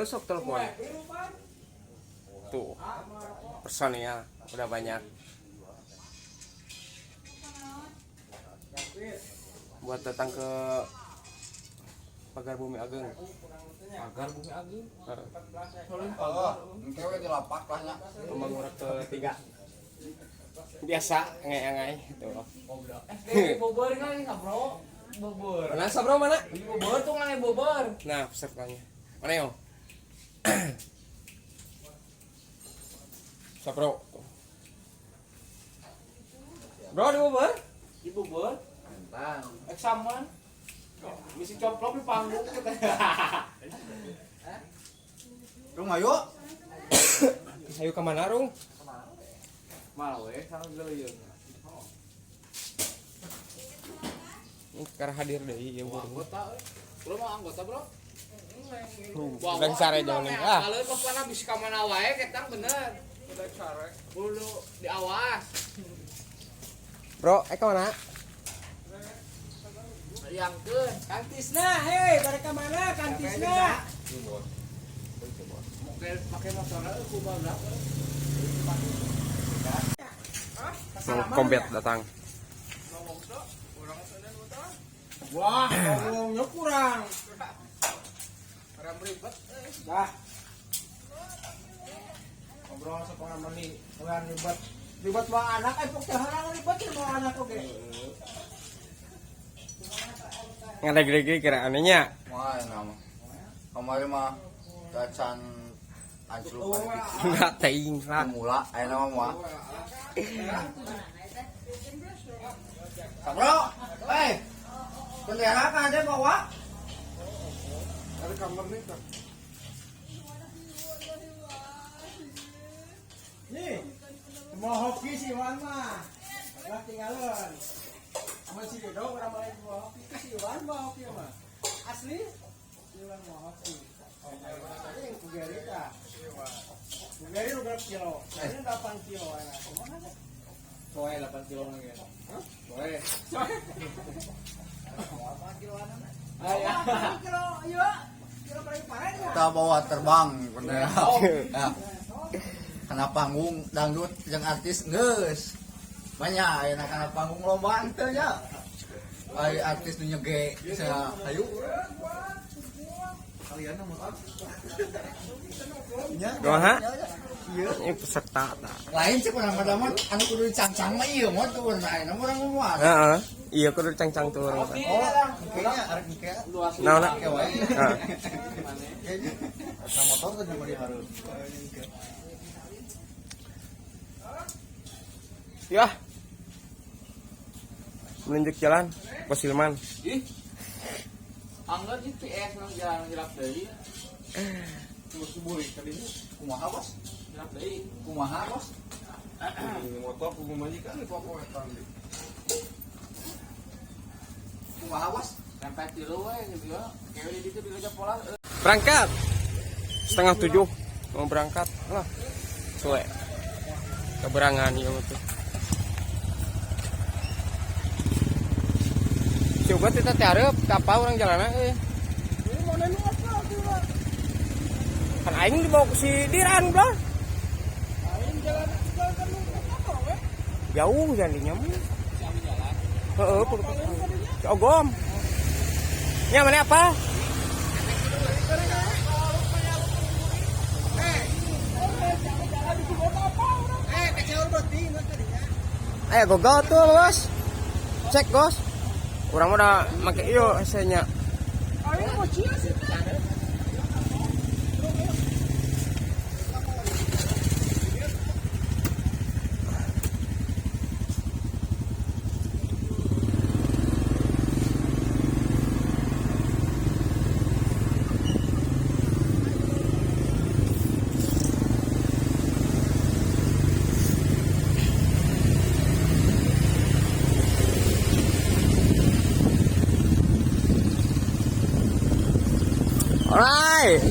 Sok telepon. Tuh. Personil udah banyak. Buat datang ke Pagar Bumi Ageng. Pagar Bumi Ageng. Engkewe di lapak lah nya. Pembangunan ketiga. Biasa ngai-ngai tuh. Bobor kan bro. Bobor. Mana sabro mana? Bobor tuh ngai bobor. Nah, pesertanya. Mana yo? Sabro. Bro, di bobor? Di bobor. Entang. Eksamen. Misi coplok di panggung kita. Rung ayo. Ayo ke mana, Rung? Malah we sama geuleung. Ini karena hadir deh, ya bro. Anggota Bro mau anggota, Bro? Udah sare jauh nih. Ah, Kalau pokoknya bisa ka mana wae ketang bener. Udah sare. Kudu diawas. bro, ke mana? Liangkeun. Kang Tisna, hei, balik ke mana Kang Tisna? Pakai motor ku badak. Kompet datang. Wah, ngomongnya kurang. Orang ribet. Dah. Ngobrol sepengalaman nih, kurang ribet. Ribet bawa anak, pokoknya orang ribet bawa anak oke. Ngadeg-deg kira anehnya. Wah, nama. Kemarin mah cacan anjlok Enggak teing lah. mula aya nama mah. Sabro, bendera kan ada bawa? Ada kamar nih kan. Nih, mau hoki sih Wan mah. Udah tinggalan. Masih ada orang lain mau hoki sih Wan mau hoki mah. Asli? Wan mau hoki. Tadi yang Bugari kah? Bugari udah berapa kilo? Ini 8 kilo ya. Kemana deh? Soe 8 kilo lagi. Hah? Soe. 8 kilo anak. Aya. Kilo, iya. Kilo paling parah ya. Kita bawa terbang bendera. Nah, karena panggung dangdut jeung artis geus. Banyak aya kana panggung lomba teh nya. Ai artis nu nyege saya hayu. Kalian motor. Nya. Kumaha? Ieu Ini peserta tah. lain sih pernah anu kudu dicangcang mah ieu mah tuh nah urang mah. Heeh. Iya kudu cangcang turun. Oh, kayaknya arek nikah Naon? kayak wae. Heeh. Kayaknya sama motor teh mah dihareup. Ya. Menunjuk jalan, Bos Hilman. Ih. Angga GPS nang jalan jelak deui. Subuh tadi kumaha bos? Jelak deui. Kumaha bos? Motor ku majikan pokoknya tadi. Kumaha bos? Sampai tilu we gitu ya. Kayak di ditu di Raja Pola. Berangkat. 6:30 mau berangkat. Lah. Suwe. Keberangan ieu tuh. Coba kita tiarep kapal orang jalanan Ini mau nenu apa tuh? kan aing dibawa ke si Diran belah. Aing jalan kan apa we? Jauh jandinya mah. Kami jalan. Heeh, si Ogom. Nya mana apa? Kecil berarti tadinya. Ayo gogol tuh bos. Cek bos. Orang udah make iyo esenya. Aing mau cia sih. Alright.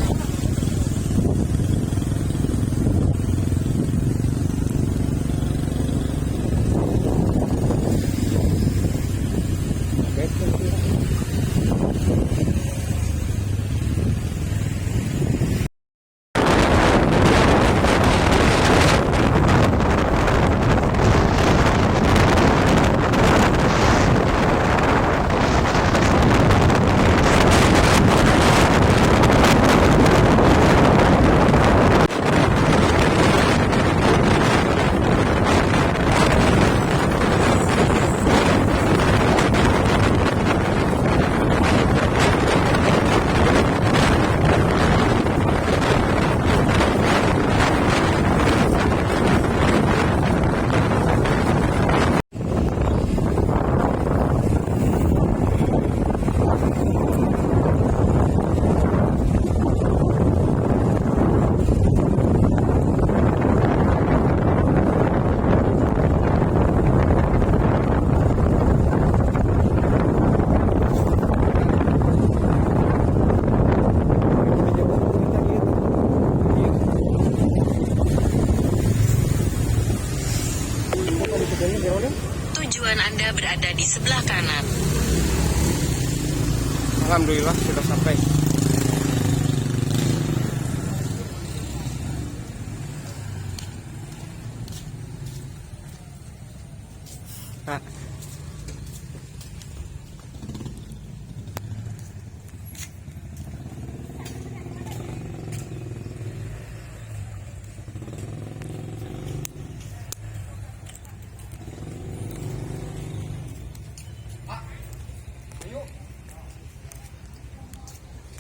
berada di sebelah kanan. Alhamdulillah sudah sampai. Nah.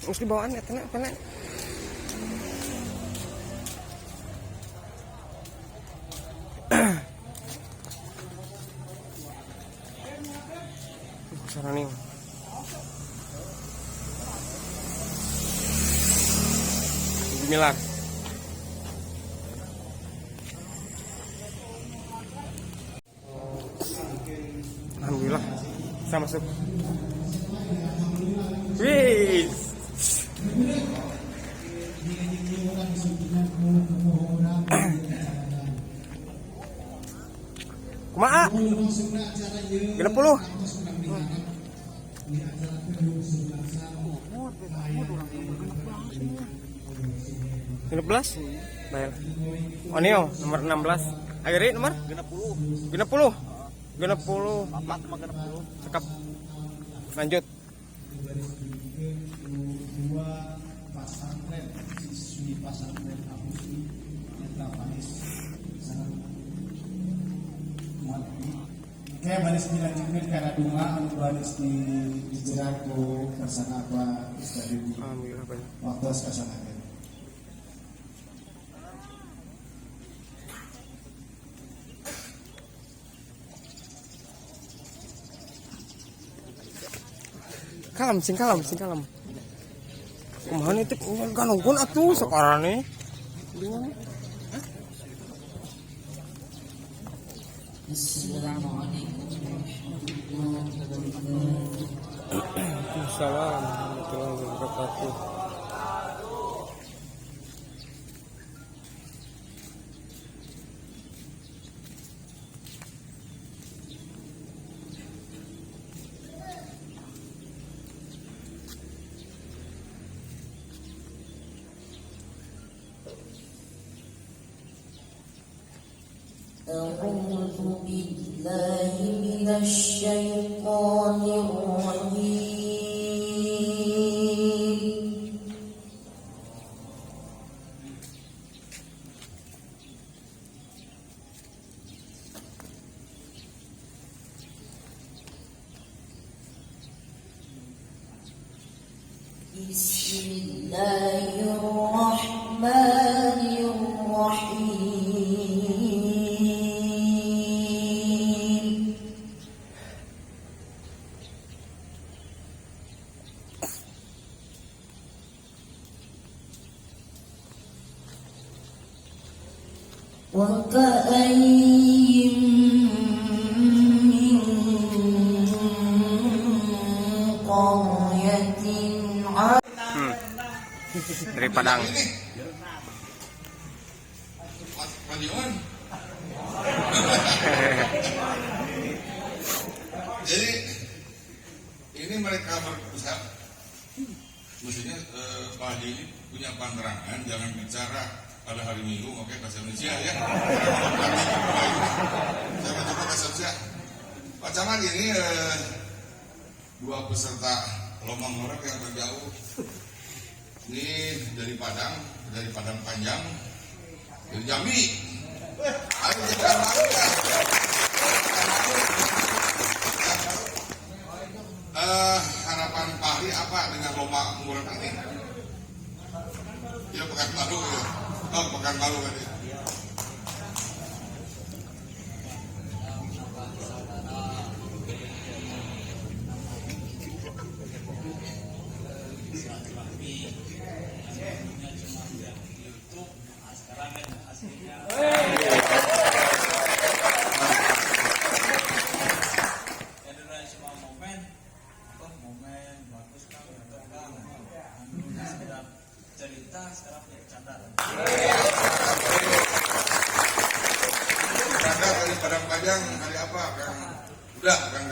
Mesti bawaan ya, tenang, tenang. Sana nih. Bismillah. Alhamdulillah. Bisa masuk. Wih. Kumaha? 60. 16 bayar. Oh Neo nomor 16. Akhirnya nomor 60. 60. Cakep. Lanjut. Oke, baris dilanjutkan karena dunga anu baris di jerat ku persana apa Ustaz Dewi. Alhamdulillah banyak. Waktu kasanakeun. Kalem, sing kalem. Kumaha itu ganungkeun atuh sekarang nih. Bingung. Assalamualaikum warahmatullahi wabarakatuh. أعوذ بالله من الشيطان الرجيم. بسم الله الرحمن الرحيم. وكأين من قرية Dari Padang. Jadi ini mereka berpusat, maksudnya Pak Haji ini punya pandangan jangan bicara pada hari Minggu, oke bahasa Indonesia ya. Saya coba bahasa Indonesia. Pak Camat ini dua peserta lomba ngorek yang terjauh. Ini dari Padang Panjang, dari Jambi. Ayo kita makan. Harapan Pak Hari apa dengan lomba ngorek ini? Ya Pekanbaru ya. Oh Pekanbaru tadi. Canda dari Padang Panjang hari apa Kang Udah, Kang.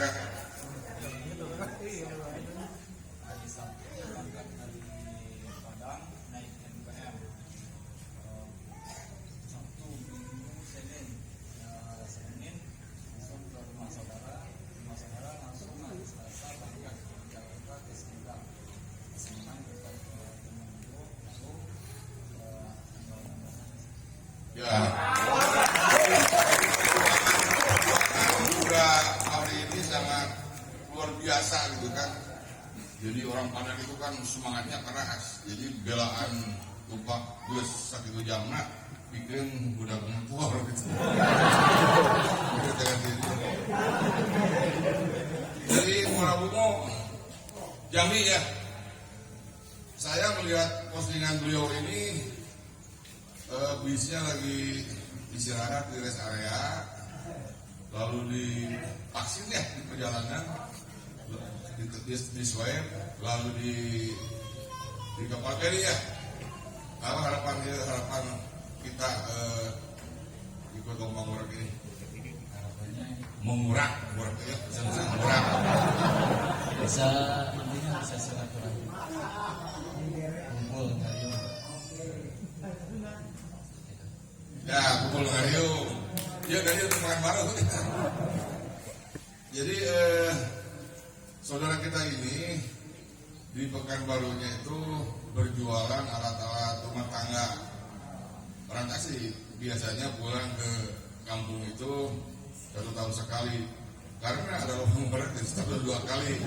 Ya. Udah hari ini sangat luar biasa gitu kan. Jadi orang Padang itu kan semangatnya keras. Jadi belaan tupak geus sakitu jamna bikin budak ngempor gitu. Jadi Murabungo Jami ya. Saya melihat postingan beliau ini bisnya lagi istirahat di rest area, lalu divaksin ya di perjalanan, di swab, lalu di kapal feri ya. Apa harapan kita ikut ngomong orang ini? Mengurak, ya, bisa mengurak. Bisa intinya bisa silaturahmi, kumpul ngayu. Ya, kumpul ngayu. Ya, dari untuk makan bareng. Jadi saudara kita ini di Pekanbarunya itu berjualan alat-alat rumah tangga. Orang kasih biasanya pulang ke kampung itu 1 tahun sekali. Karena ada lubang gratis 1-2 kali.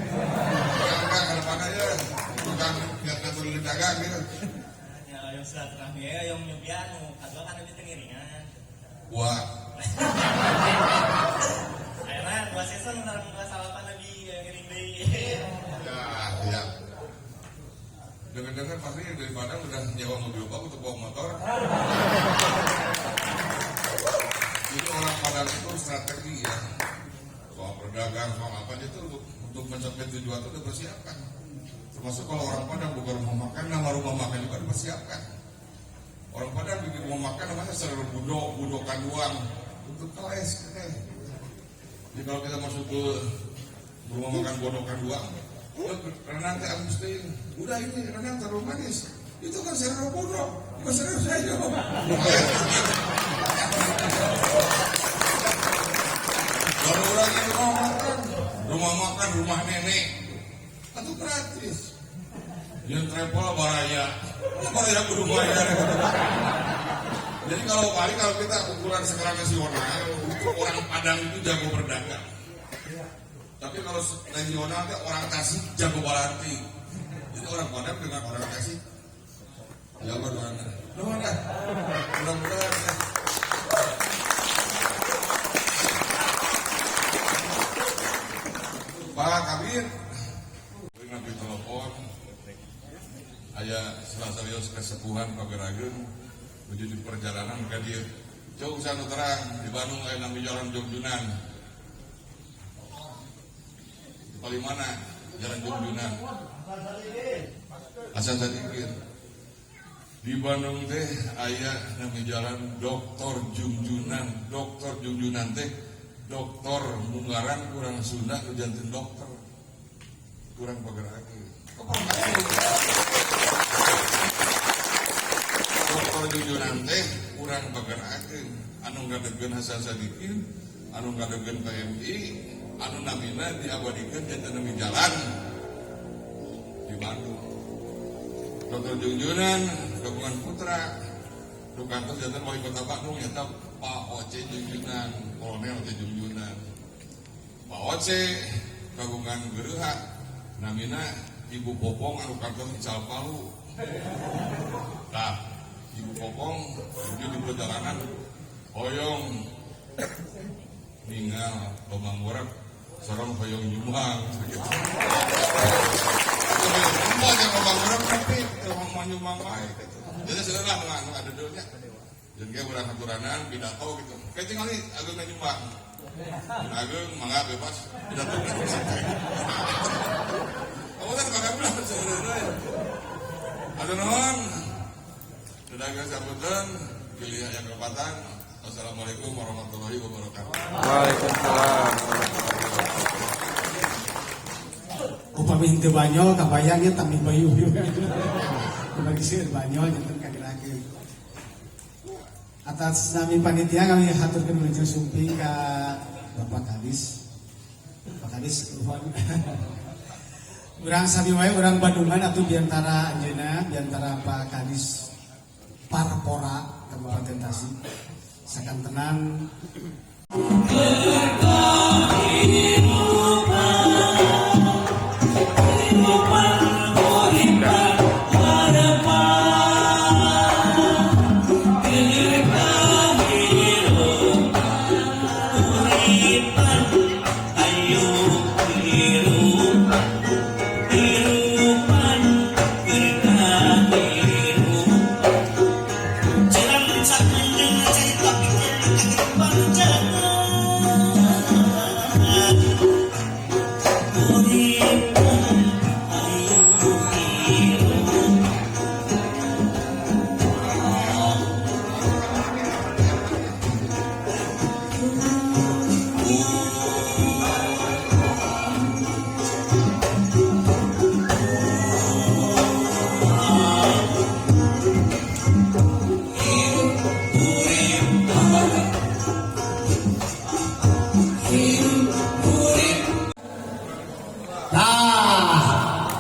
Kan harapan aja bukan ngatur di dagang gitu. Ya, yang silaturahmi ya, yang nyupian, atau kan lebih tengiringan. Wah. Akhirnya dua season ntar muka salapan lebih ngiring deh. Ya. Dengar-dengar pasti dari Padang udah nyewa mobil bak untuk bawa motor. Jadi orang Padang itu strategi ya. Soal berdagang, soal apa itu untuk mencapai tujuan itu dipersiapkan. Termasuk kalau orang Padang buka rumah makan, nama rumah makan juga dipersiapkan. Orang Padang bikin rumah makan namanya seru budokan doang untuk keles. Jadi kalau kita masuk ke rumah makan budokan doang, renang teh Agustin, udah ini renang terlalu manis. Itu kan seru budok, bukan seru saya. Kalau orang itu rumah makan, rumah nenek, itu gratis. Yang travel baraya kudu bayar. Jadi kalau kita ukuran skala nasional, orang Padang itu jago berdagang. Tapi kalau regional itu orang Tasik jago balanti. Jadi orang Padang dengan orang Tasik jago mana? Mudah-mudahan. Pak Kabir, nabi telepon, ayah serius kesepuhan pagerageun menuju di perjalanan ke dia. Jauh sana terang di Bandung ayah nami jalan Jogjunan. Paling mana jalan Jogjunan? Asal Sadikir. Di Bandung teh ayah nami jalan Doktor Jungjunan teh. Dokter Munggaran kurang Sunda kejantin dokter kurang pagerake. Dokter Jungjunan teh kurang pagerake. Anu ngadegeun Hasan Sadikin, anu ngadegeun KMI, anu namina diabadikeun janten nami jalan di Bandung. Dokter Jungjunan gabungan putra kantor jantan wali kota Bandung nyata Pak Oce Jungjunan, Kolonel Oce Jungjunan. Pak Oce kagungan geureuha namina Ibu Popong anu kantor di Calpalu. Nah, Ibu Popong di perjalanan hoyong ninggal lomang worek sareng hoyong nyumbang gitu. Semua yang lomang worek tapi lomang nyumbang bae gitu. Jadi sebenarnya nggak ada dulunya. Jadi dia berangkat turanan pidato gitu. Kayak tinggal nih Agung nyumbang. Agung mangga bebas pidato. Kamu kan bakal bilang sebenarnya. Ada non. Sudah kita sambutan pilih yang kepatan Assalamualaikum warahmatullahi wabarakatuh. Waalaikumsalam. Upami henteu banyo kabayangnya tami bayu juga. Bagi seueur banyo janten kagerakeun. Atas nami panitia kami haturkeun nuju sumping ka Bapak Kadis. Pak Kadis Ruhon. Urang sabi wae urang Bandungan atuh diantara anjeunna diantara Pak Kadis Parpora Kabupaten Tasik. Sakan tenang.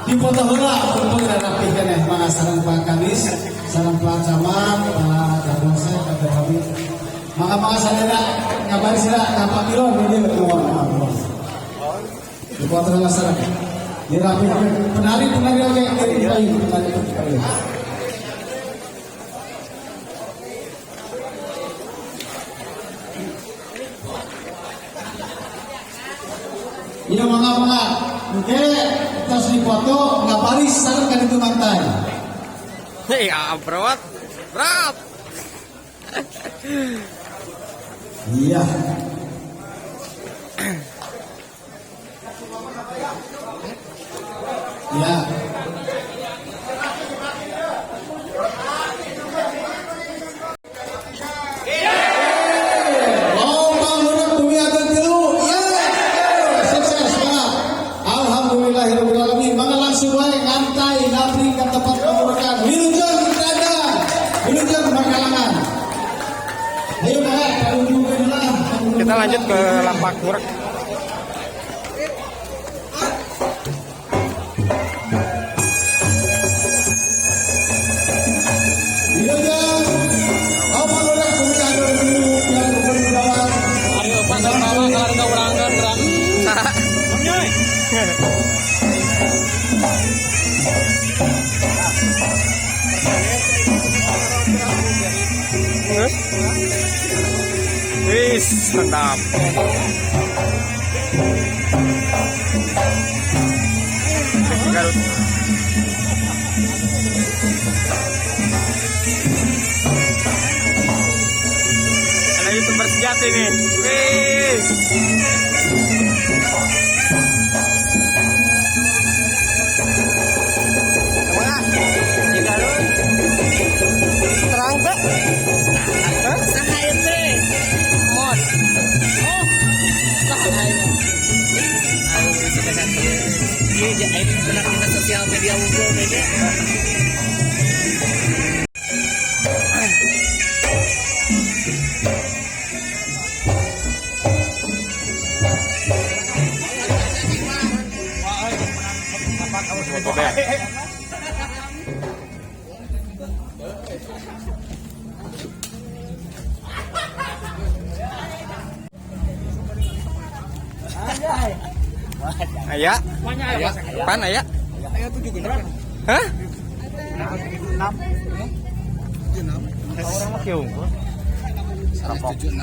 Dipoto heula kumpul dan rapihkeun mangga sareng Pak Kadis, sareng Pak Camat, Pak Kadose, Pak Habib. Mangga sadaya ngabari sira ka Pak Milon di dieu nuhun. Dipoto heula sareng. Dirapihkeun penari-penari oge kirim bayi penari. Iya mangga. Oke, tos dipoto nggak baris sareng kan itu mantai. Hei, berat. Iya. Iya. Alhamdulillahirobbilalamin. Mangga langsung wae ngantai ngabri ka tempat pemurkan. Wilujeng dada. Wilujeng makalangan. Ayo nah, Kita lanjut ke Lampak Murek. Wilujeng. Apa urang punya dulu yang berdawan. Ayo pandang bawa keluarga urangan berang. Wis, mantap. Garut. Ada YouTuber sejati nih. Wih. Di Garut. Terang gak? Sahaya teh. Mod. Oh. Sahaya. Aduh, sudah kan. Iya, ini benar kita sosial media unggul media. Aya? Pan aya? Aya 7 genep. Hah? 76. Orang mah kieu. 76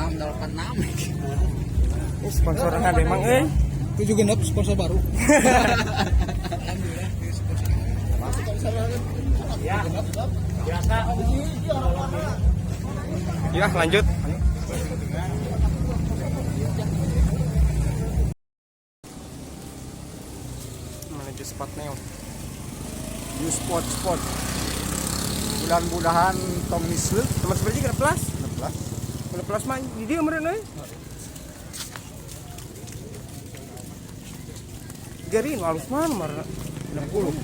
86. Sponsorna ada emang euy. 7 genep sponsor baru. Ya. Biasa. Ya, lanjut. Menuju spotnya. Di spot. Mudah-mudahan tong misleuk Teman sebelah juga plus. 16. Ada plasma di dia meureun euy. Garin halus mah marna 60.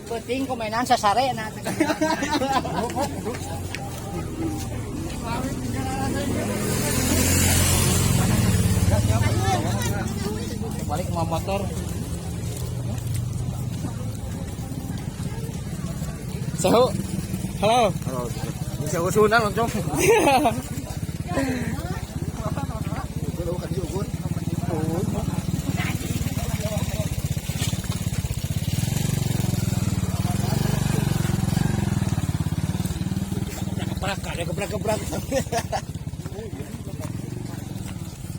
Penting ko mainan sa sare na. Balik ke motor. Sahu. Halo. Halo. Bisa usunan langsung. Gebrak.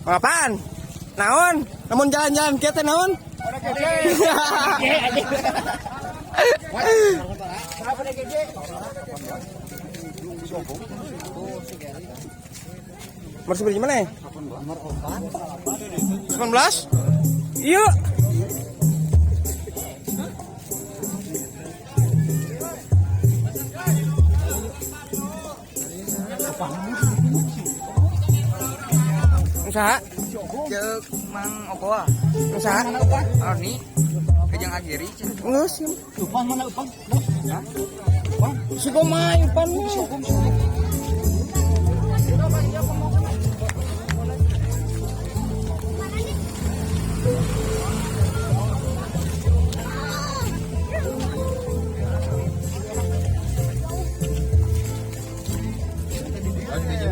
Apaan? Naon? Namun jalan-jalan kieu teh naon? Nomor seberapa mana? Nomor 4. 19? Iya. Usaha? Cek Mang Okoa. Usaha? Arni kejang akhiri. Ngeus. Upang mana upang? Si Gomay pan mo.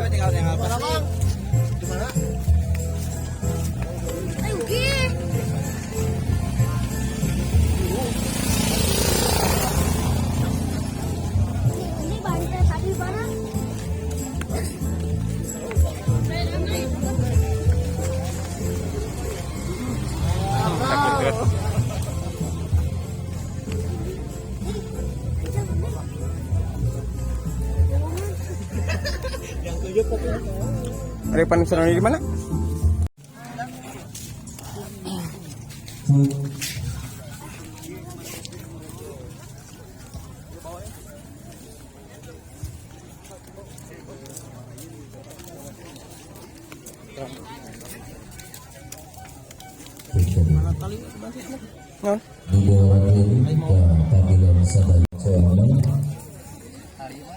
Tinggal yang apa? Ada panusan di mana? Non.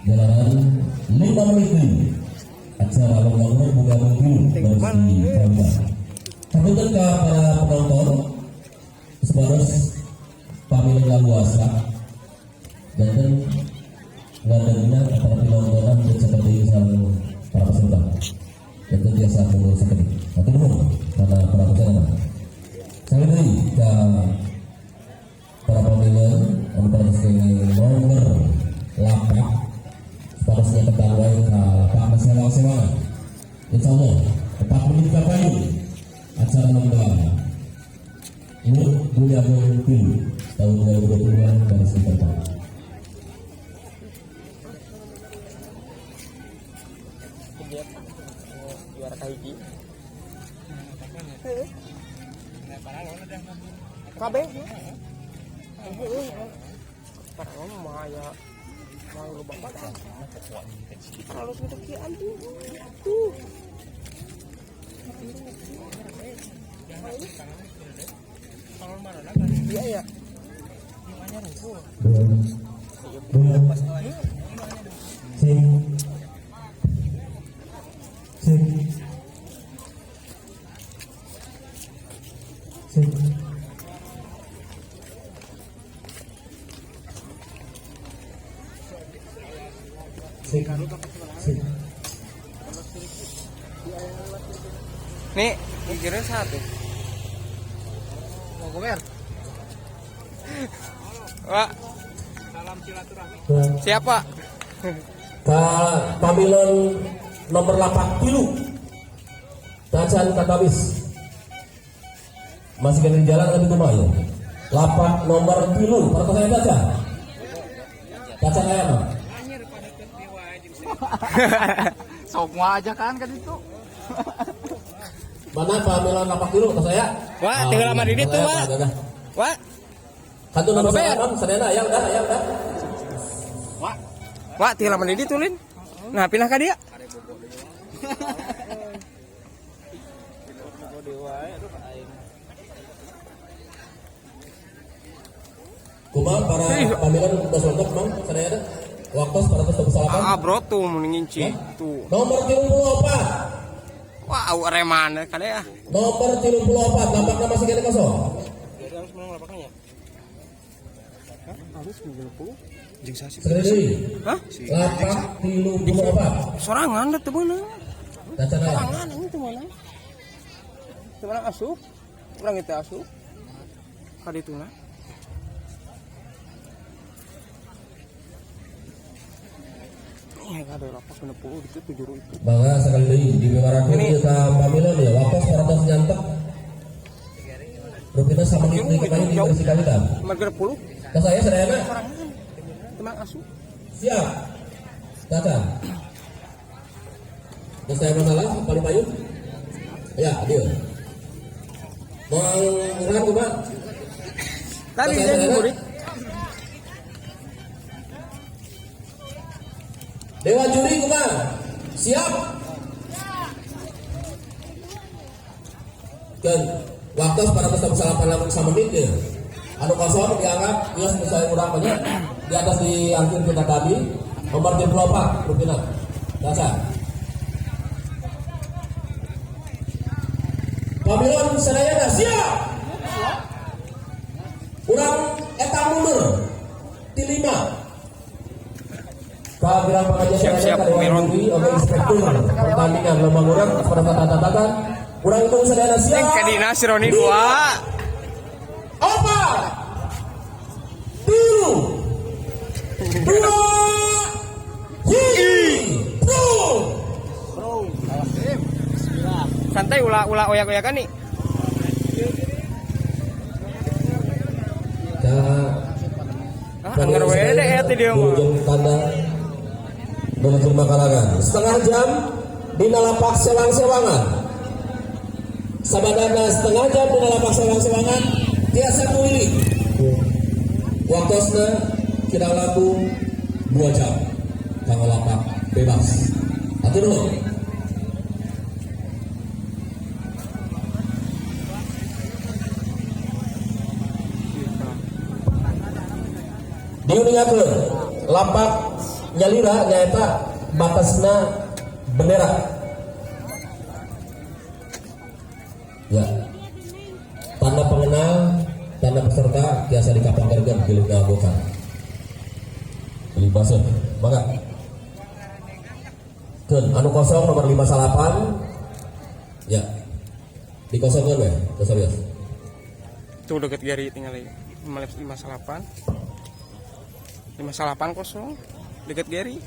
Jalan 5 menit acara lomba buka mobil bersih Bangga. Sambutan ke para penonton, sebaros pamilih laluasa dan ngadengnya para penontonan dan seperti para peserta dan biasa mengurus seperti atau belum karena para peserta. Saya beri ke para pemilih untuk nomor 8 seharusnya ketahuan Pak Masalah Insya Allah 4 menit kembali acara lomba ini Bulia Bung tahun 2020 dari sekitar Juara kahiji. Kabeh. Para mah ya mau lu bapak kalau gitu kian tuh iya ya nih kira satu Mau gomer. Pak Salam silaturahmi. siapa pamilon nomor 8 pilu Tacan Kakabis masih kena jalan tapi lumayan 8 nomor pilu para saya baca Tacan ayam Sok mau aja kan itu. Mana pamilan lapak biru ke saya? Wah, tinggal sama Didit tuh, Wak. Wah, Kantu nomor 9, sadayana ya udah. Wak, tinggal sama Didit tuh, Lin. Nah, pindah ke dia. Kumaha para pamilan udah lengkap Mang sadayana. Waktu 428. Bro tuh menginci tuh. Nomor 34. Wah, reman kali ya. Nomor 34, tampaknya masih kena kosong. Jadi harus menang lapaknya. Hah? Harus 90. Jeung sasi. Sekali. Hah? Lapak 34. Sorangan da teu beunang. Dacana. Sorangan ini teu beunang. Teu beunang asup. Urang itu asup. Ka dituna. Ada lapak 90 itu 7 itu. Bangga sekali deui di bimarakeun ieu ka pamilan ya waktos 400 nyantek. Rupina sama di kemarin di versi kalita. Marga 10. Ka saya sadayana. Teman asup. Siap. Caca. Terus saya masalah paling payung. Ya, dia. Mau ngurang kumaha? Tadi jadi murid. Dewa juri kumaha? Siap. Dan waktu 488 menit ya. Anu kosong dianggap dia selesai urang banyak di atas di akhir kita tadi nomor 34 Rupina. Dasar. Pamilon sadayana siap. Urang eta mundur di 5. Kabilang pengajian Siap-siap, Pamilon oleh inspektur pertandingan lomba urang pada kata-kata urang itu sadayana siap. Ning ka dina si Roni 2. Apa? Biru. 2. Santai ulah oyak-oyakan nih. Anggar we deh ya teh dia mah. Tanda menuju Makalangan. Setengah jam di lapak sewang-sewangan. Sabadana setengah jam di lapak sewang-sewangan. Tiasa kuili. Waktosna kira laku 2 jam. Kanggo lapak bebas. Atur dulu. Diuningakeun lapak nyalira nyaeta batasna bendera. Ya. Tanda pengenal, tanda peserta biasa dikapangerkeun di lingkungan anggota. Basa, mangga. Keun anu kosong nomor 58. Ya. Dikosongkeun we, serius. Tuh deket Gari tinggal 58. 58 kosong deket Gary.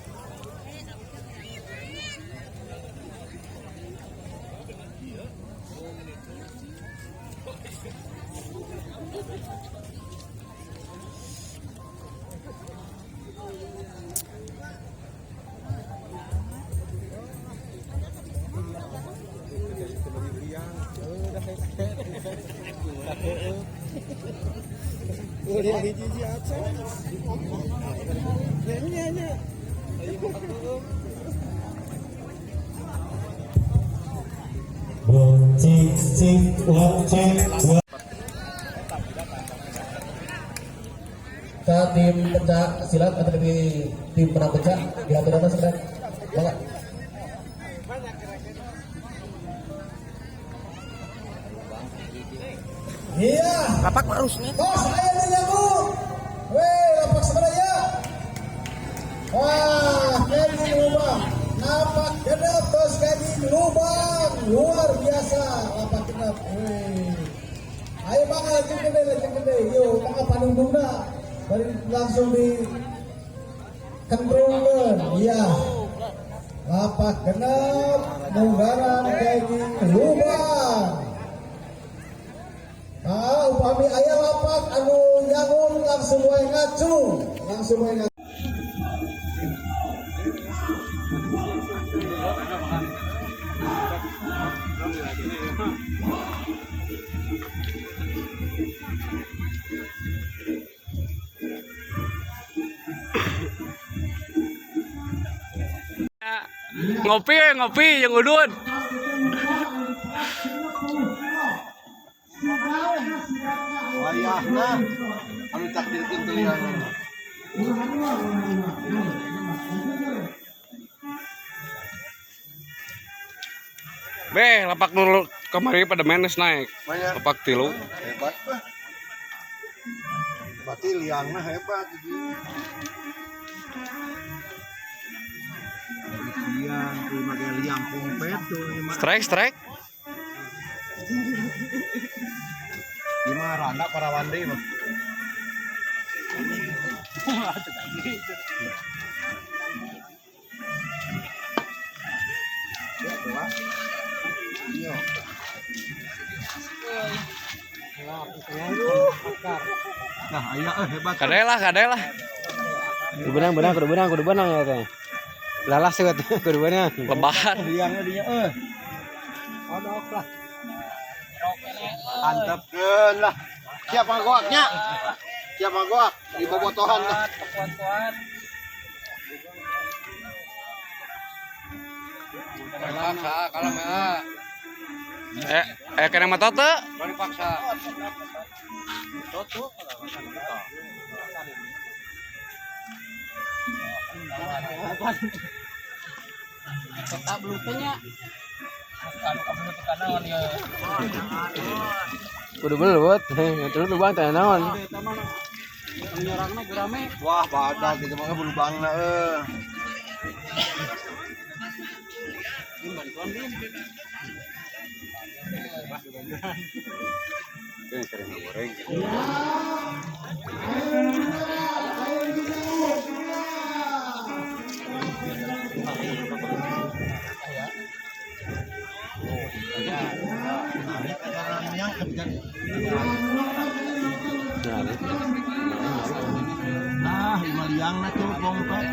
Ke tim pencak silat atau di tim penang pencak diatur atas sedang banget. Iya. Lapak harus nih. Oh saya menyaku. Weh lapak sebenarnya. Wah Kevin lubang. Lapak genap terus Kevin lubang. Luar biasa lapak genap. Ayo bang lajeng gede. Yuk bang panungdungna. Bari langsung di kontrolkan. Iya. Lapak genap. Munggaran Kevin lubang. Upami ayah lapak anu nyangun langsung wae ngacu. Ngopi yang udun. Wayahna anu takdirkeun teh liangan. Lapak dulu kemari pada menes naik. Lapak 3. Hebat bah. Berarti liangna hebat liang tuh mage liang kompet tuh. Strike. Gimana randa para wande mah. Nah, aya hebat. Kadelah. Kudu benang ya teh. Lalas seuet kudu benang. Lebahan. Liangna dinya Odok lah. Antepkeun lah. Siap ngagoaknya? Siap ngagoak di bobotohan lah. Paksa kalau mah. Kena mata teu? Bari paksa. Toto. Tetap belutnya. Kudu belut, terus lubang teh naon? Wah, badak gitu mah lubangna liangna tuh kompet.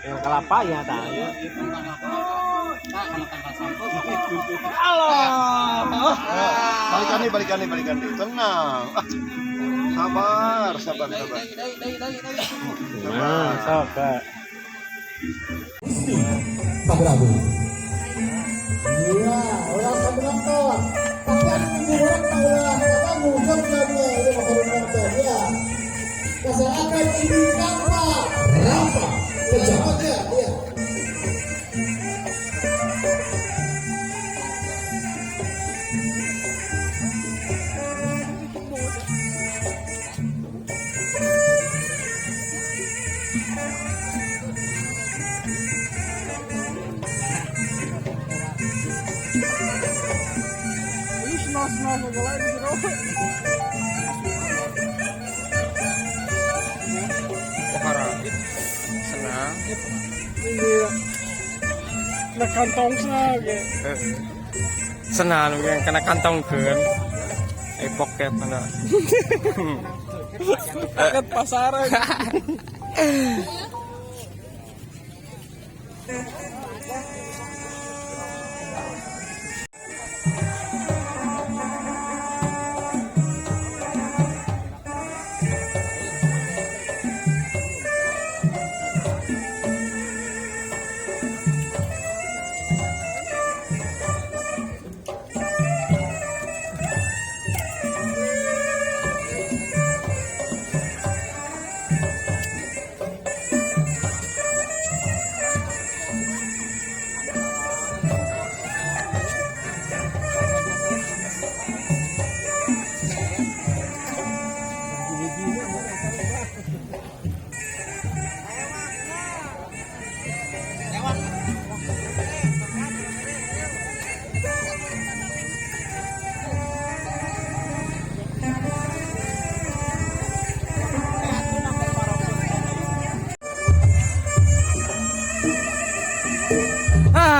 Yang kelapa ya tah. Balikan nih. Tenang. Sabar. Nah, sok. Tak ragu. Iya, orang penonton. Tapi ada orang tahulah kamu sebenarnya dia makan penonton ya. Kesalahan ini rampa kejahatnya dia. Senang. Nah kantong ge. Senang yang kena kantong keun. Pocket mana. Pocket pasaran.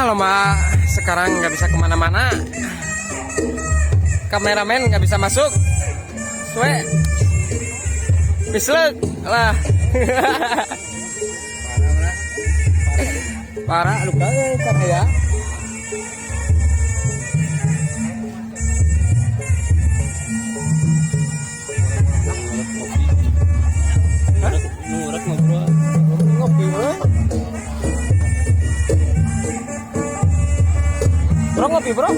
lomba sekarang nggak bisa kemana-mana. Kameramen nggak bisa masuk. Swe. Pislek lah. Parah luka kan ya. Nurat ngobrol. Ngopi we. Bro ngopi bro.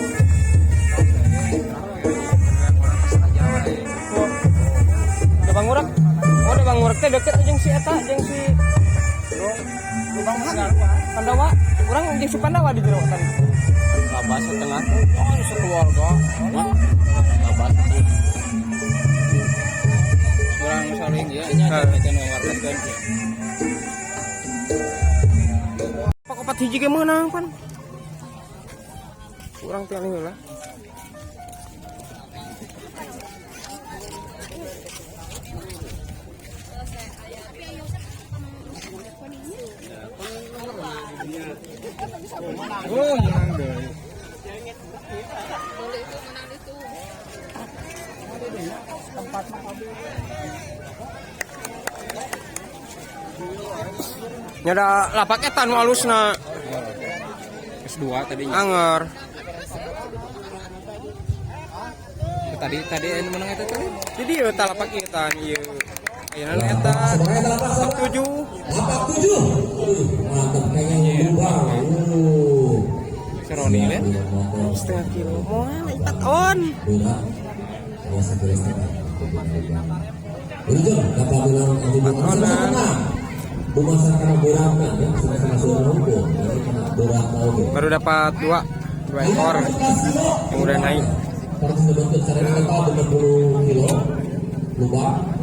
Ada Bang Urak. Oh ada Bang Urak teh deket jeung si eta jeung si Bang Pandawa. Urang jeung si Pandawa di jero tadi. Labas setengah. Oh sekeluarga. Labas. Kurang saling ya nya can ngawartakeun. Pakopat hiji ge meunang pan. Urang teh anu heula. Oh, menang deh. Nyada lapak etan halusna. S2 tadi. Anger. Tadi anu menang eta teh. Jadi ieu tah lapak etan ieu. Ayeuna eta 7. Lapak 7. Mantap kayaknya Lubang. Seroni le. Setengah kilo. Moal 4 on. Ujung dapat bilang anjing sama-sama. Bumasarkan beratnya ya sama-sama sudah rumput. Jadi kena berat oke. Baru dapat 2 ekor. Yang udah naik. Harus dibentuk secara total 20 kilo. Lubang.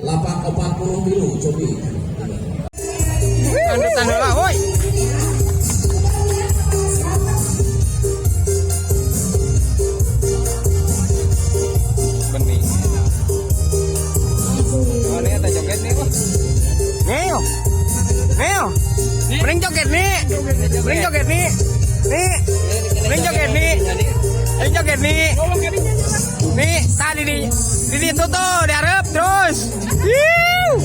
Lapak 40 kilo cobi. Tanda lah, woi. Bening. Oh, ini ada joget nih, wah. Neo. Mending joget nih. Mending joget nih. Mending joget nih. Nih, tadi di itu tuh, diharap terus. Yuh.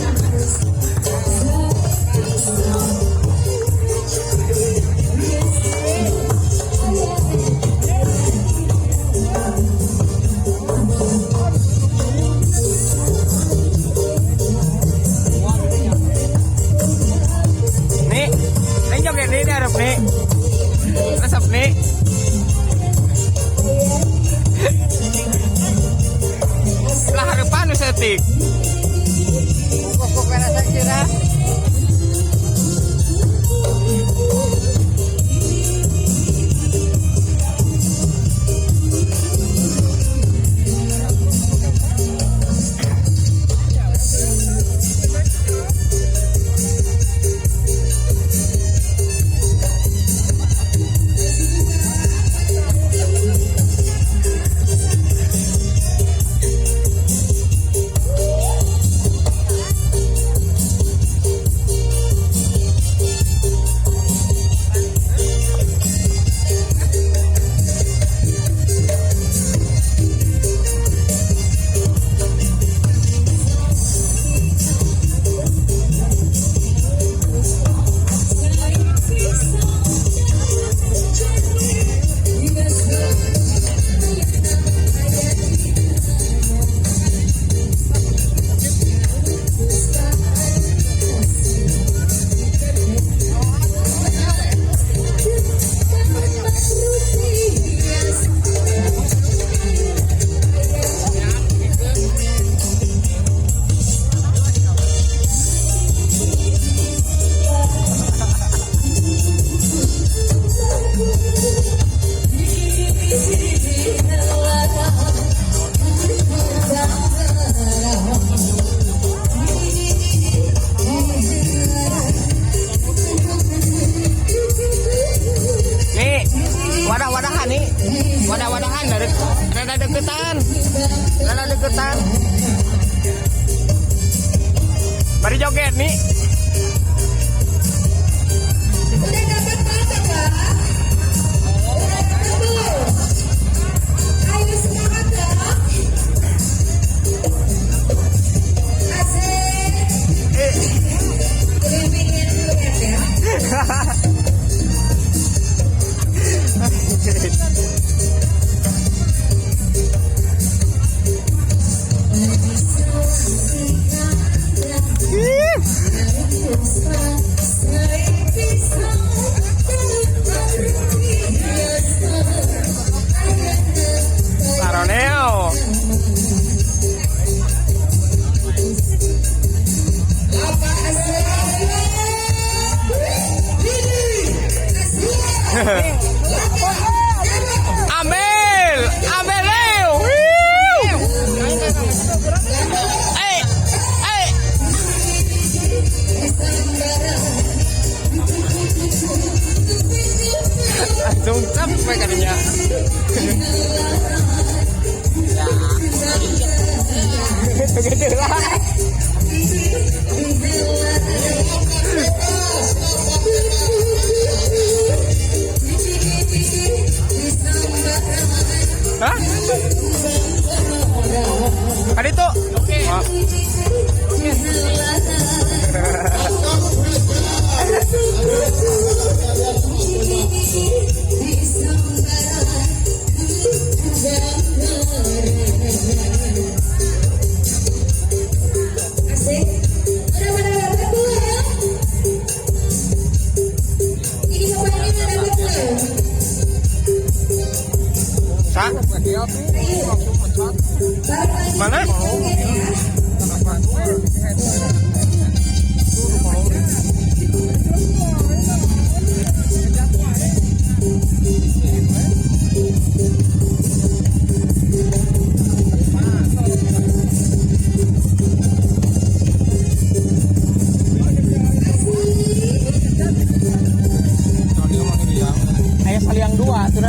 Nih joget nih, diharap nih. Asap nih. Lah harapan nu setik. Kok rasa kira.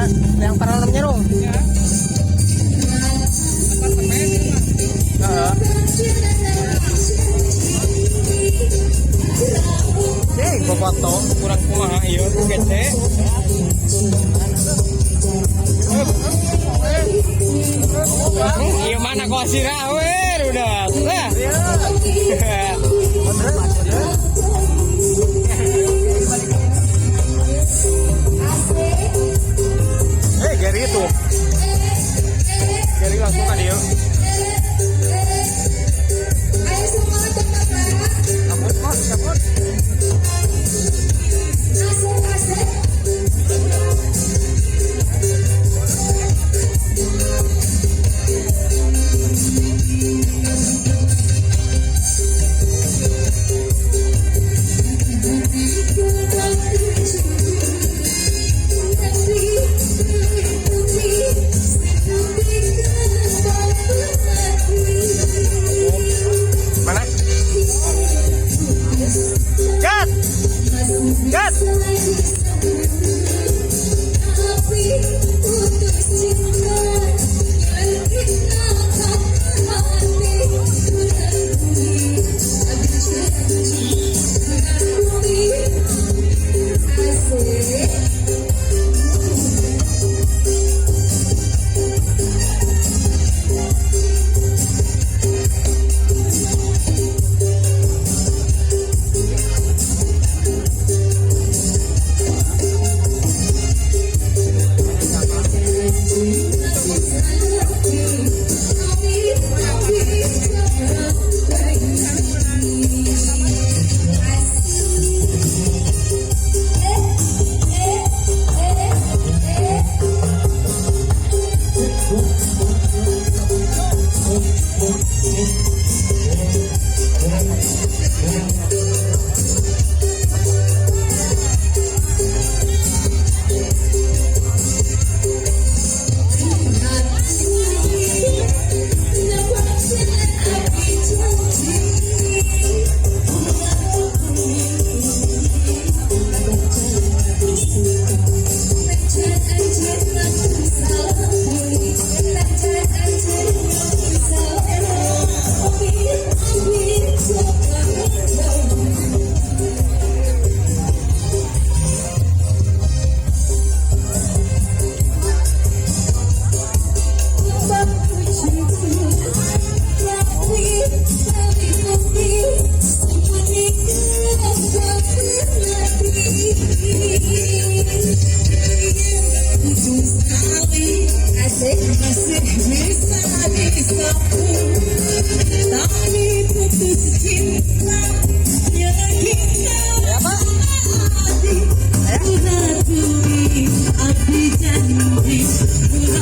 ada yang paralelnya dong. Ya. Apartemen ini mah. Boboto kurang kumaha ieu gede. Iya mana kok sirah we udah. Gary itu. Gary langsung kan dia. Sabun. Mana? Gat.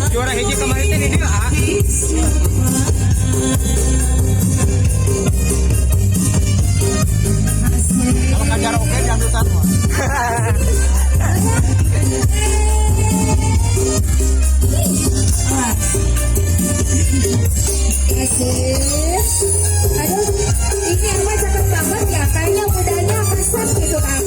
Juara hiji kemarin ini dia. Kalau ngajar oke jangan mah. Aduh, ini emang cakep banget ya. Kayaknya mudanya kesat gitu kan.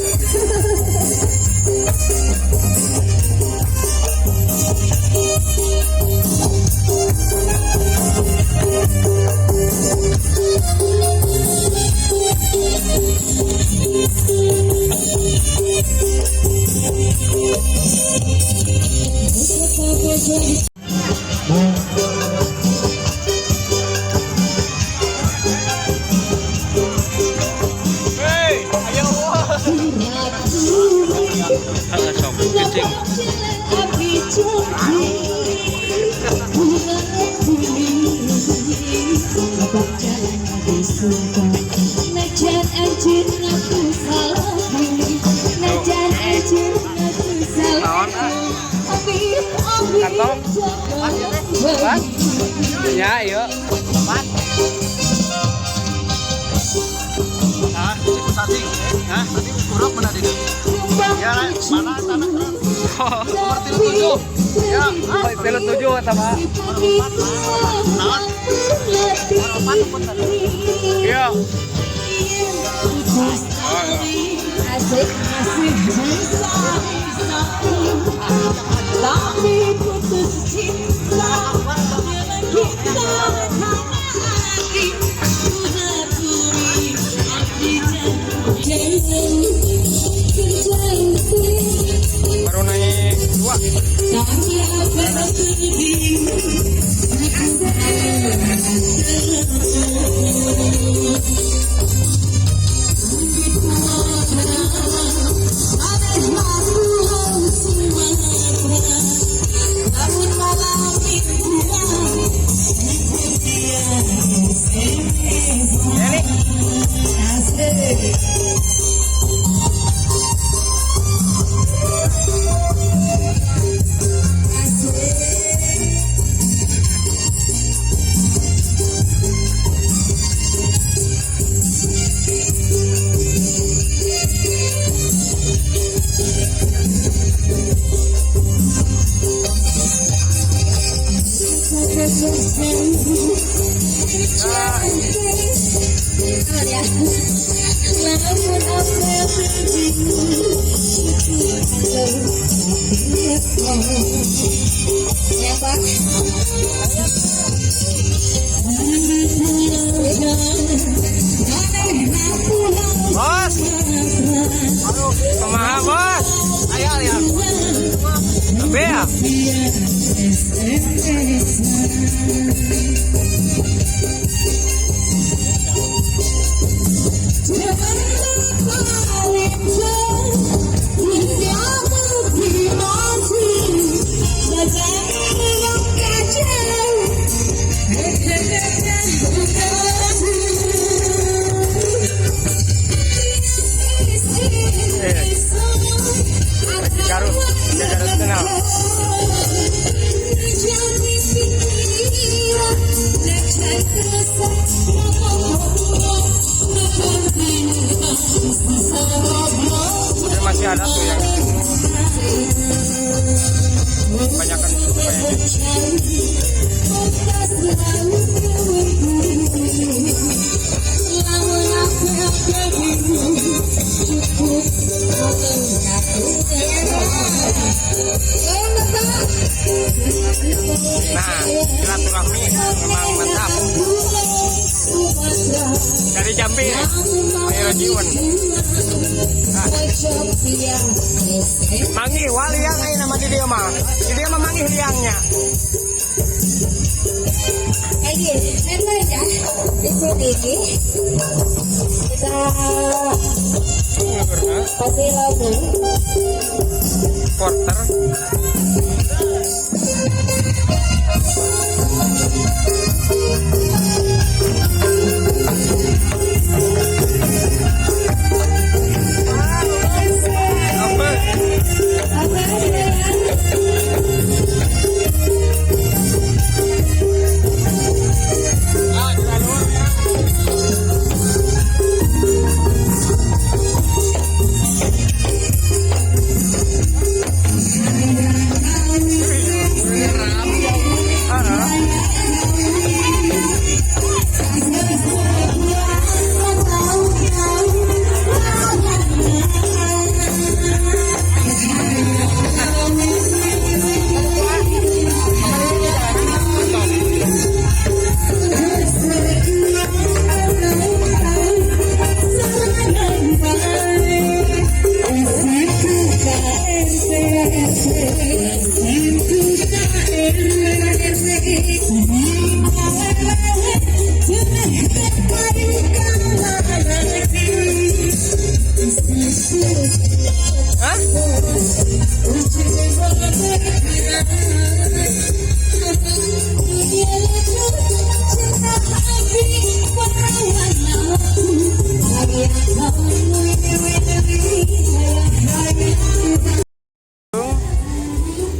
Najan anjir ngaku salah, najan anjir ngaku salah. Kantong. Ya, yuk. Tepat. Hah, cukup tadi. Hah, tadi kurang mana di ya, mana tanah kurang? Nomor 37. Ya, 37 eta mah. Naon? Iya. Asik, asik. Demi putus cinta kita lagi mengaturi arti janji. Baru naik 2. Tapi apa pedih Bos. Aduh, kumaha bos? Ayo ya. Be ya. Garut kenal. Tapi masih ada tuh yang kebanyakan nah, silaturahmi memang mantap. Dari Jambi, Ayo Jiwan. Nah. Mangi, waliang ini nama dia mah. Dia mah mangi liangnya. Ayo, enak ya. Di sini kita kasih lagu Porter.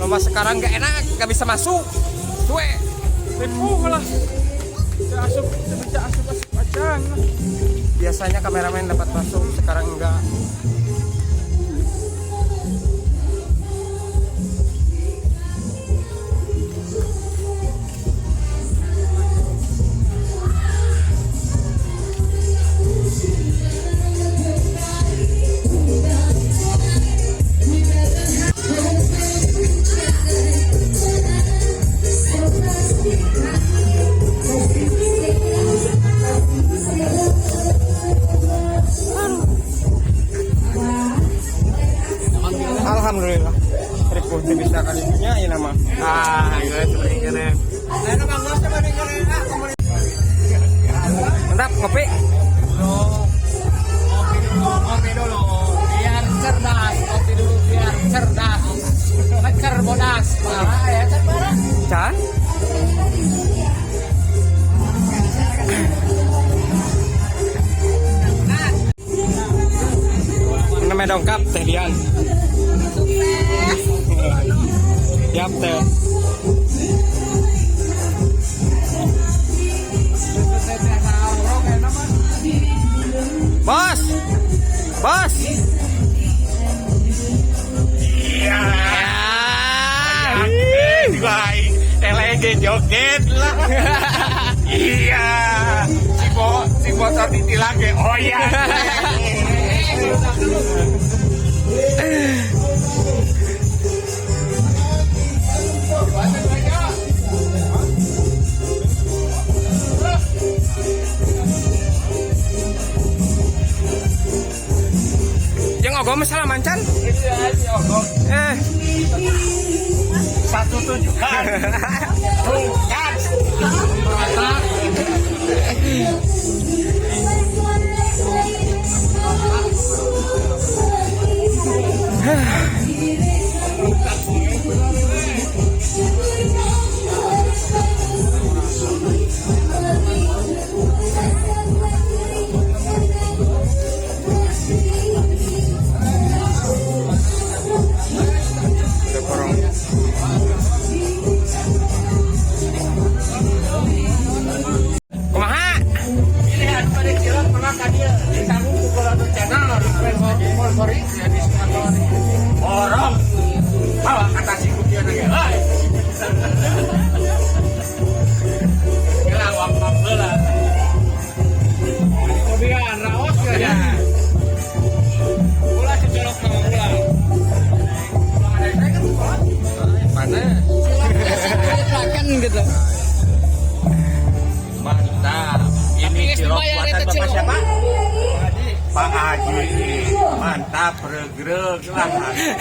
Lomba sekarang gak enak, gak bisa masuk. Tuh, ribu lah. Asup aja. Biasanya kameramen dapat masuk, sekarang enggak. alhamdulillah. Ribu bisa kalinya ini nama. Mantap ngopi. Kopi dulu biar cerdas, kopi dulu biar cerdas. Pacar bodas, parah ya kan parah. Can. Namanya dongkap teh Dian. Yap teh. Bos. Bos. Iya. Baik, lagi joget lah. Iya. Si motor ditilang ke. Oh iya. Yang ogong masalah mancan? Iya, ogong. 1 kan. Kan. Kumaha? Pilihan pada kira pernah kadia disambung pukul atau channel sorry orang bawa kata si kukian lagi hai kira wap bela kemudian raos ya ulah secolok sama ulah Mana? Silakan gitu. Mantap. Ini cilok buatan Bapak siapa? Pak Haji. Mantap, regreg lah.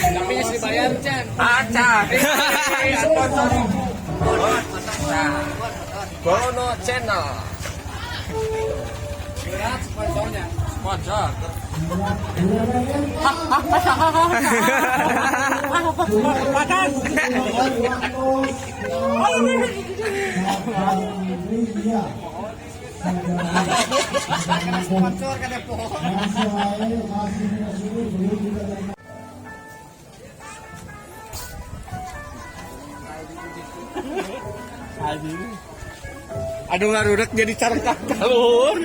tapi isi bayar can Acan. Bono Channel. berat sponsornya Sponsor. sponsor kada pohon Aduh ngarudak jadi carkak telur.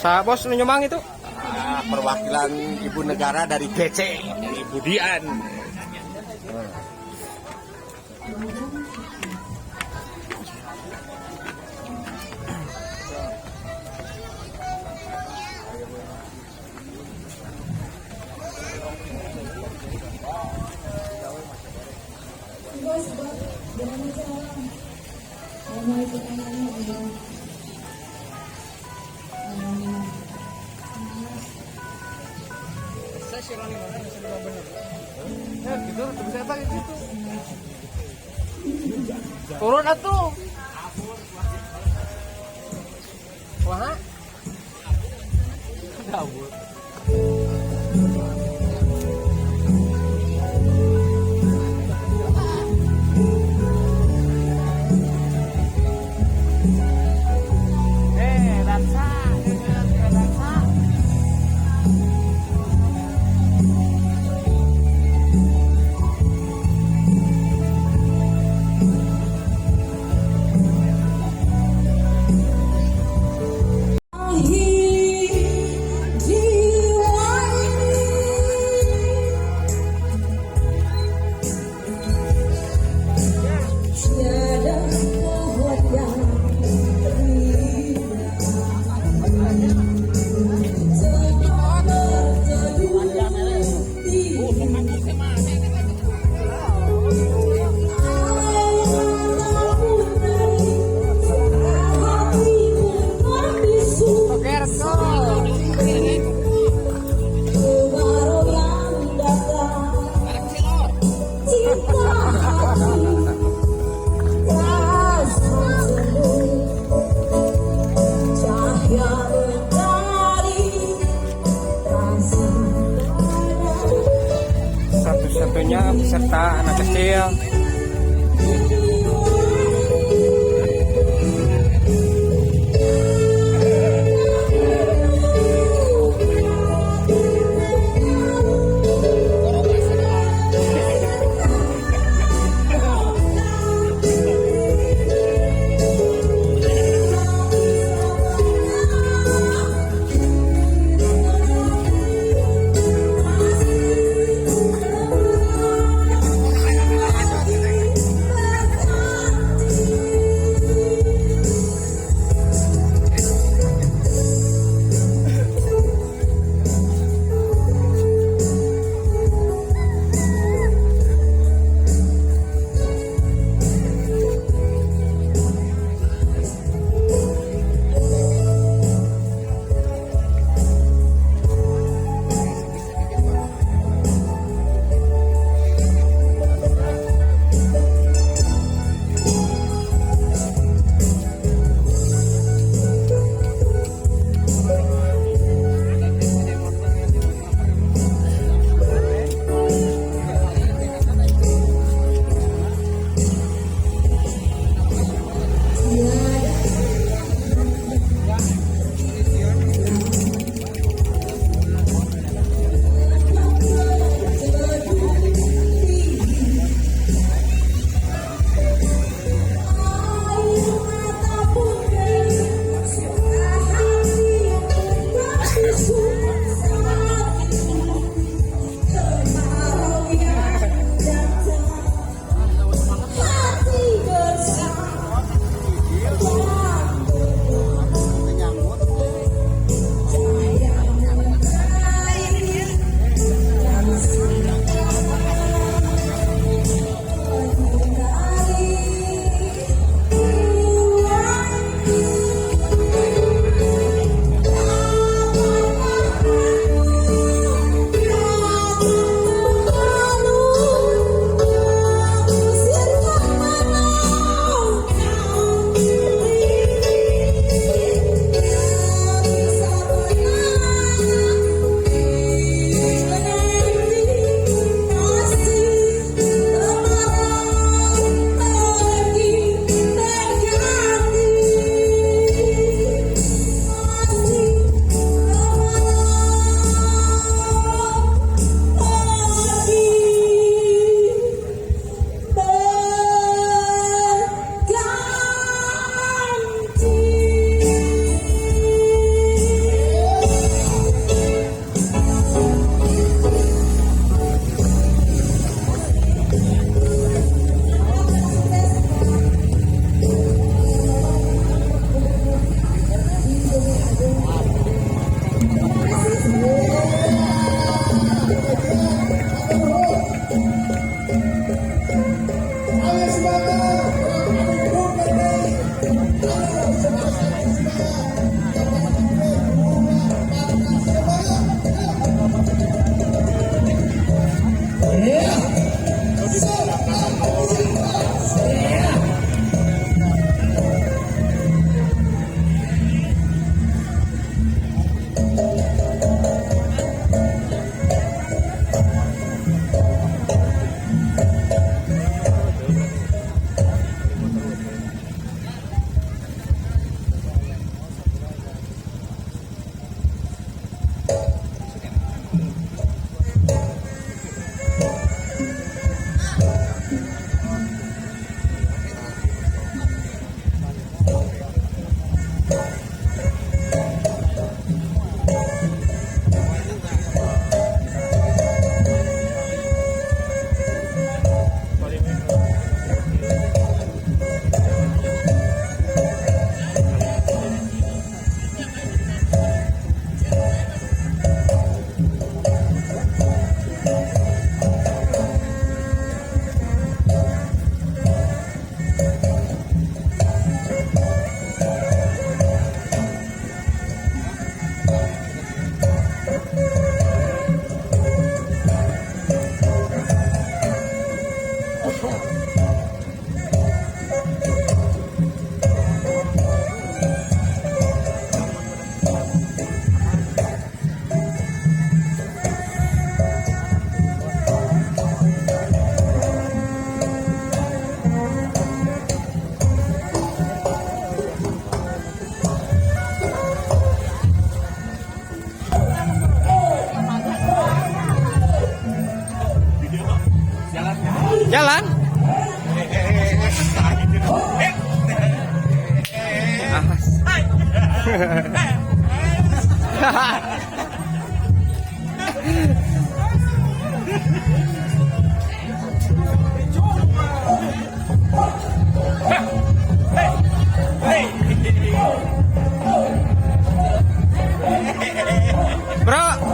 Sa bos nu nyumbang itu? Perwakilan ibu negara dari GC, Ibu Dian. Turun atuh. Wah. Dawur. semuanya peserta anak kecil.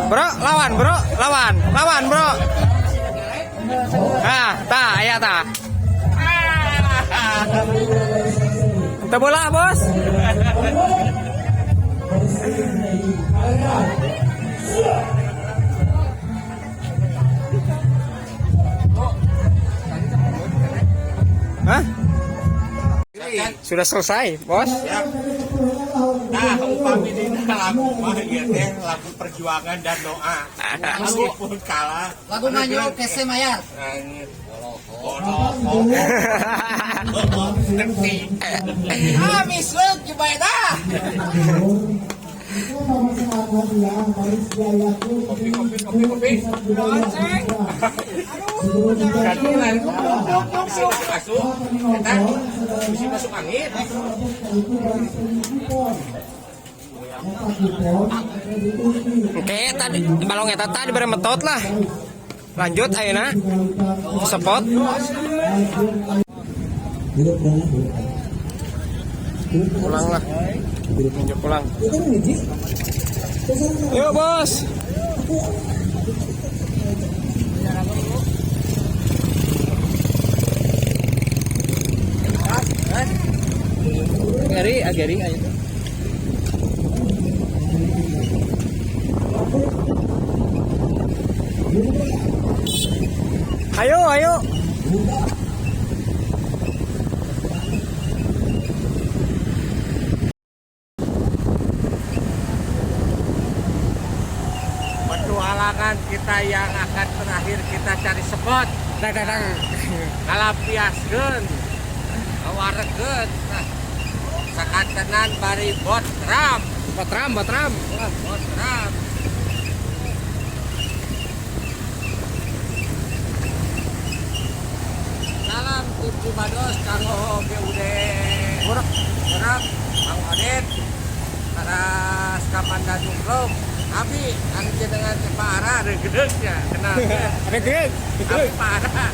Bro, lawan, bro, lawan, bro. Nah, aya tah. Teu bola, Bos. Hah? Sudah selesai, Bos. Nah, upami dina lagu mah ieu teh lagu perjuangan dan doa. Meskipun kalah, Lagu Manyo Kese Mayar. Ah, misleuk coba dah. Kopi. Bisa masuk angin. Oke, tadi balong eta tadi bare metot lah. Lanjut ayeuna. Sepot. Pulang lah. Lanjut pulang. Yuk, Bos. Agari ayo. Ayo. Petualangan kita yang akan terakhir kita cari spot. Dadang. Ngalapiaskeun. Ngawarekeun. Nah, sakantenan bari bot ram. Bot ram. Bot ram. Salam tim Cibados kanggo BUD Buruk, Kang Odit, Karas Kamanda Jumblom, Abi, ang jenengan Pak Ara, regedeg ya, kenal. Regedeg. Abi Pak Ara.